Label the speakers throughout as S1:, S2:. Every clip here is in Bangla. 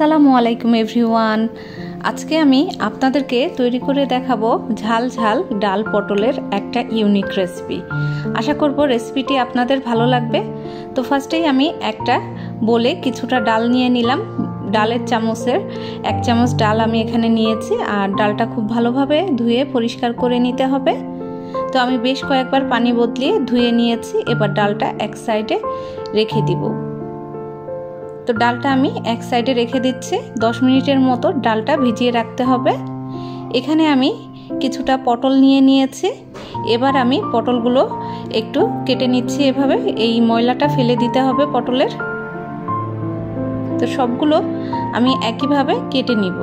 S1: আসসালামু আলাইকুম এভরিওয়ান। আজকে আমি আপনাদেরকে তৈরি করে দেখাবো ঝাল ঝাল ডাল পটলের একটা ইউনিক রেসিপি। আশা করব রেসিপিটি আপনাদের ভালো লাগবে। তো ফার্স্টেই আমি একটা বলে কিছুটা ডাল নিয়ে নিলাম। ডালের চামচের 1 চামচ ডাল আমি এখানে নিয়েছি, আর ডালটা খুব ভালোভাবে ধুয়ে পরিষ্কার করে নিতে হবে। তো আমি বেশ কয়েকবার পানি বদলিয়ে ধুয়ে নিয়েছি। এবার ডালটা এক সাইডে রেখে দিব। তো ডালটা আমি এক সাইডে রেখে দিচ্ছি। 10 মিনিটের মতো ডালটা ভিজিয়ে রাখতে হবে। এখানে আমি কিছুটা পটল নিয়ে নিয়েছি। এবার আমি পটলগুলো একটু কেটে নিচ্ছি এভাবে। এই ময়লাটা ফেলে দিতে হবে পটলের। তো সবগুলো আমি একইভাবে কেটে নিব।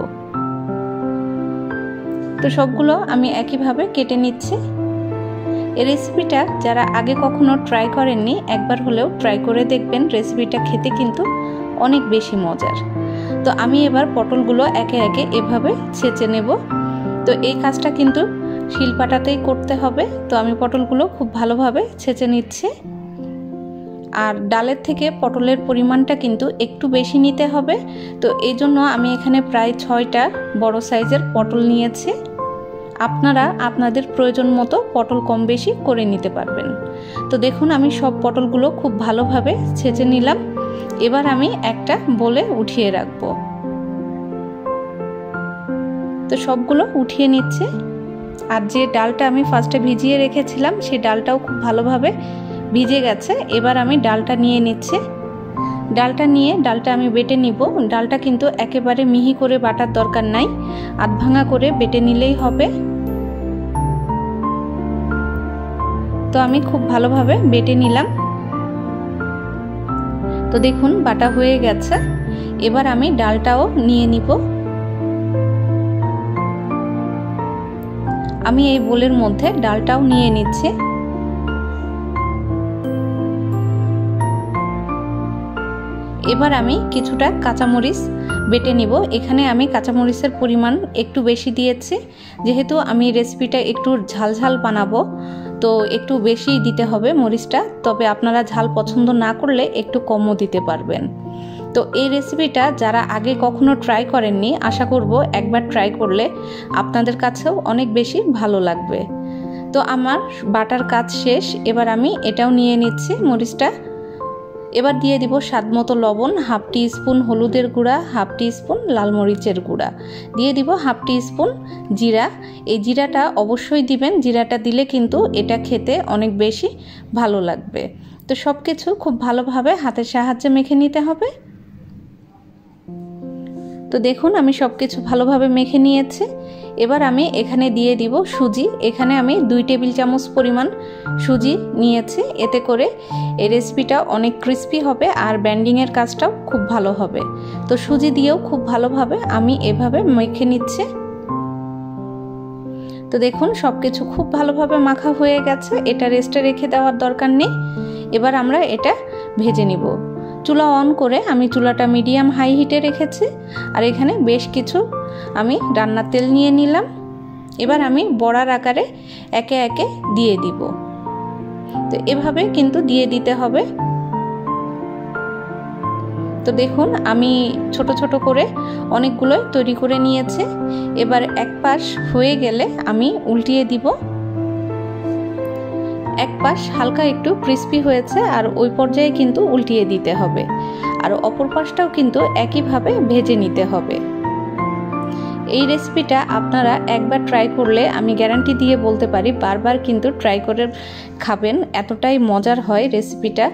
S1: তো সবগুলো আমি একইভাবে কেটে নিচ্ছি। এই রেসিপিটা যারা আগে কখনো ট্রাই করেননি, একবার হলেও ট্রাই করে দেখবেন। রেসিপিটা খেতে কিন্তু অনেক বেশি মজার। তো আমি এবার পটলগুলো একে একে এভাবে ছেঁচে নেব। তো এই কাজটা কিন্তু শিলপাটাতেই করতে হবে। তো আমি পটলগুলো খুব ভালোভাবে ছেঁচে নিচ্ছি। আর ডালের থেকে পটলের পরিমাণটা কিন্তু একটু বেশি নিতে হবে। তো এই জন্য আমি এখানে প্রায় 6টা বড় সাইজের পটল নিয়েছি। আপনারা আপনাদের প্রয়োজন মতো পটল কম বেশি করে নিতে পারবেন। তো দেখুন আমি সব পটলগুলো খুব ভালোভাবে ছেঁচে নিলাম। এবার আমি একটা বলে উঠিয়ে রাখব। তো সবগুলো উঠিয়ে নিচ্ছে। আর যে ডালটা আমি ফার্স্টে ভিজিয়ে রেখেছিলাম, সেই ডালটাও খুব ভালোভাবে ভিজে গেছে। এবার আমি ডালটা নিয়ে নিচ্ছি। ডালটা আমি বেটে নিব। ডালটা কিন্তু একেবারে মিহি করে বাটার দরকার নাই, আধ ভাঙা করে বেটে নিলেই হবে। তো আমি খুব ভালোভাবে বেটে নিলাম। তো দেখুন বাটা হয়ে গেছে। এবার আমি ডালটাও নিয়ে নিব। আমি এই বোলের মধ্যে ডালটাও নিয়ে নিচ্ছি। এবার আমি কিছুটা কাঁচামরিচ বেটে নিব। এখানে আমি কাঁচামরিচের পরিমাণ একটু বেশি দিয়েছি, যেহেতু আমি রেসিপিটা একটু ঝাল ঝাল বানাবো। তো একটু বেশি দিতে হবে মরিচটা। তবে আপনারা ঝাল পছন্দ না করলে একটু কমও দিতে পারবেন। তো এই রেসিপিটা যারা আগে কখনো ট্রাই করেননি, আশা করব একবার ট্রাই করলে আপনাদের কাছেও অনেক বেশি ভালো লাগবে। তো আমার বাটার কাজ শেষ। এবার আমি এটাও নিয়ে নিচ্ছি মরিচটা। এবার দিয়ে দিব স্বাদমতো লবণ, 1/2 টিস্পুন হলুদের গুঁড়া, 1/2 টিস্পুন লাল মরিচের গুঁড়া, দিয়ে দিব 1/2 টিস্পুন জিরা। এই জিরাটা অবশ্যই দিবেন। জিরাটা দিলে কিন্তু এটা খেতে অনেক বেশি ভালো লাগবে। তো সব কিছু খুব ভালোভাবে হাতের সাহায্যে মেখে নিতে হবে। তো দেখুন আমি সব কিছু ভালোভাবে মেখে নিয়েছি। এবার আমি এখানে দিয়ে দিব সুজি। এখানে আমি 2 টেবিল চামচ পরিমাণ সুজি নিয়েছি। এতে করে এই রেসিপিটা অনেক ক্রিস্পি হবে আর ব্যান্ডিংয়ের কাজটাও খুব ভালো হবে। তো সুজি দিয়েও খুব ভালোভাবে আমি এভাবে মেখে নিচ্ছি। তো দেখুন সব কিছু খুব ভালোভাবে মাখা হয়ে গেছে। এটা রেস্টে রেখে দেওয়ার দরকার নেই। এবার আমরা এটা ভেজে নিব। চুলা অন করে আমি চুলাটা মিডিয়াম হাই হিটে রেখেছি। আর এখানে বেশ কিছু আমি রান্নার তেল নিয়ে নিলাম। এবার আমি বড়ার আকারে একে একে দিয়ে দিব। তো এভাবে কিন্তু দিয়ে দিতে হবে। তো দেখুন আমি ছোট ছোট করে অনেকগুলো তৈরি করে নিয়েছি। এবার এক পাশ হয়ে গেলে আমি উল্টিয়ে দিব। এক পাশ হালকা একটু ক্রিস্পি হয়েছে, আর ওই পর্যায়ে কিন্তু উল্টিয়ে দিতে হবে। আর অপর পাশটাও কিন্তু একইভাবে ভেজে নিতে হবে। এই রেসিপিটা আপনারা একবার ট্রাই করলে আমি গ্যারান্টি দিয়ে বলতে পারি বারবার কিন্তু ট্রাই করে খাবেন। এতটাই মজার হয় রেসিপিটা।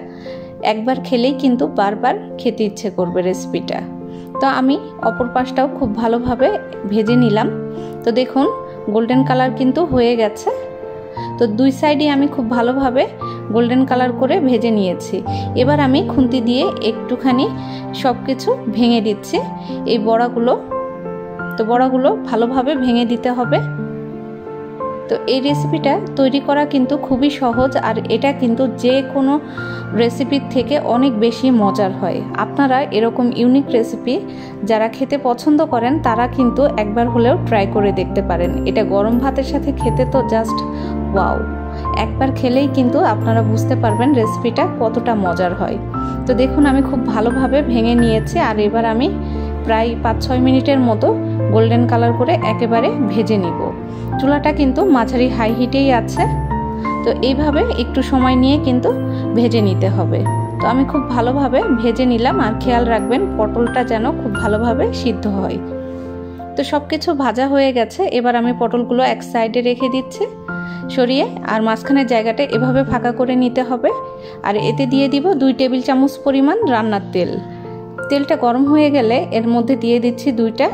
S1: একবার খেলেই কিন্তু বারবার খেতে ইচ্ছে করবে রেসিপিটা। তো আমি অপর পাশটাও খুব ভালোভাবে ভেজে নিলাম। তো দেখুন গোল্ডেন কালার কিন্তু হয়ে গেছে। তো 2 সাইডে আমি খুব ভালোভাবে গোল্ডেন কালার করে ভেজে নিয়েছি। এবার আমি খুন্তি দিয়ে একটুখানি সব কিছু ভেঙে দিচ্ছি এই বড়াগুলো। তো বড়াগুলো ভালোভাবে ভেঙে দিতে হবে। তো এই রেসিপিটা তৈরি করা কিন্তু খুবই সহজ, আর এটা কিন্তু যে কোনো রেসিপির থেকে অনেক বেশি মজার হয়। আপনারা এরকম ইউনিক রেসিপি যারা খেতে পছন্দ করেন তারা কিন্তু একবার হলেও ট্রাই করে দেখতে পারেন। এটা গরম ভাতের সাথে খেতে তো জাস্ট ওয়াও। একবার খেলেই কিন্তু আপনারা বুঝতে পারবেন রেসিপিটা কতটা মজার হয়। তো দেখুন আমি খুব ভালোভাবে ভেঙে নিয়েছি। আর এবার আমি প্রায় 5-6 মিনিটের মতো গোল্ডেন কালার করে একেবারে ভেজে নিব। চুলাটা কিন্তু মাঝারি হাই হিটেই আছে। তো এইভাবে একটু সময় নিয়ে কিন্তু ভেজে নিতে হবে। তো আমি খুব ভালোভাবে ভেজে নিলাম, আর খেয়াল রাখবেন পটলটা যেন খুব ভালোভাবে সিদ্ধ হয়। তো সব কিছু ভাজা হয়ে গেছে। এবার আমি পটলগুলো এক সাইডে রেখে দিচ্ছি সরিয়ে, আর মাঝখানের জায়গাটা এভাবে ফাঁকা করে নিতে হবে। আর এতে দিয়ে দিব 2 টেবিল চামচ পরিমাণ রান্নার তেল। তেলটা গরম হয়ে গেলে এর মধ্যে দিয়ে দিচ্ছি 2টা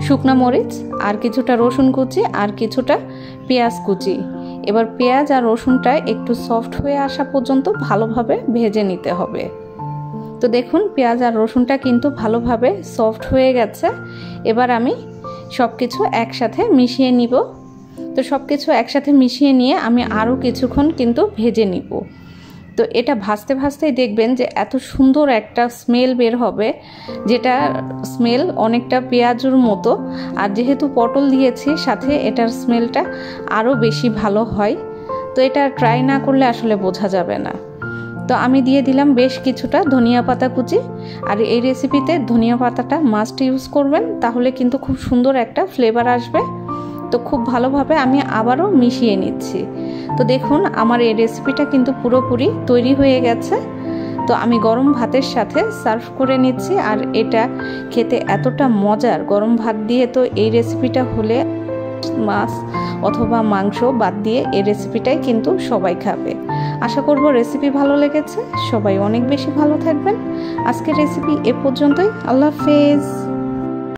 S1: শুকনা মরিচ, আর কিছুটা রসুন কুচি, আর কিছুটা পেঁয়াজ কুচি। এবার পেঁয়াজ আর রসুনটা একটু সফট হয়ে আসা পর্যন্ত ভালোভাবে ভেজে নিতে হবে। তো দেখুন পেঁয়াজ আর রসুনটা কিন্তু ভালোভাবে সফট হয়ে গেছে। এবার আমি সব কিছু একসাথে মিশিয়ে নিব। তো সব কিছু একসাথে মিশিয়ে নিয়ে আমি আরও কিছুক্ষণ কিন্তু ভেজে নিব। তো এটা ভাজতে ভাজতেই দেখবেন যে এত সুন্দর একটা স্মেল বের হবে, যেটা স্মেল অনেকটা পেঁয়াজুর মতো। আর যেহেতু পটল দিয়েছি সাথে, এটার স্মেলটা আরও বেশি ভালো হয়। তো এটা ট্রাই না করলে আসলে বোঝা যাবে না। তো আমি দিয়ে দিলাম বেশ কিছুটা ধনিয়া পাতা কুচি। আর এই রেসিপিতে ধনিয়া পাতাটা মাস্ট ইউজ করবেন, তাহলে কিন্তু খুব সুন্দর একটা ফ্লেভার আসবে। তো খুব ভালোভাবে আমি আবারও মিশিয়ে নিচ্ছি। তো দেখুন আমার এই রেসিপিটা কিন্তু পুরোপুরি তৈরি হয়ে গেছে। তো আমি গরম ভাতের সাথে সার্ভ করে নিচ্ছি। আর এটা খেতে এতটা মজার, গরম ভাত দিয়ে তো এই রেসিপিটা হলে মাছ অথবা মাংস বাদ দিয়ে এই রেসিপিটাই কিন্তু সবাই খাবে। আশা করব রেসিপি ভালো লেগেছে। সবাই অনেক বেশি ভালো থাকবেন। আজকের রেসিপি এ পর্যন্তই। আল্লাহ হাফেজ।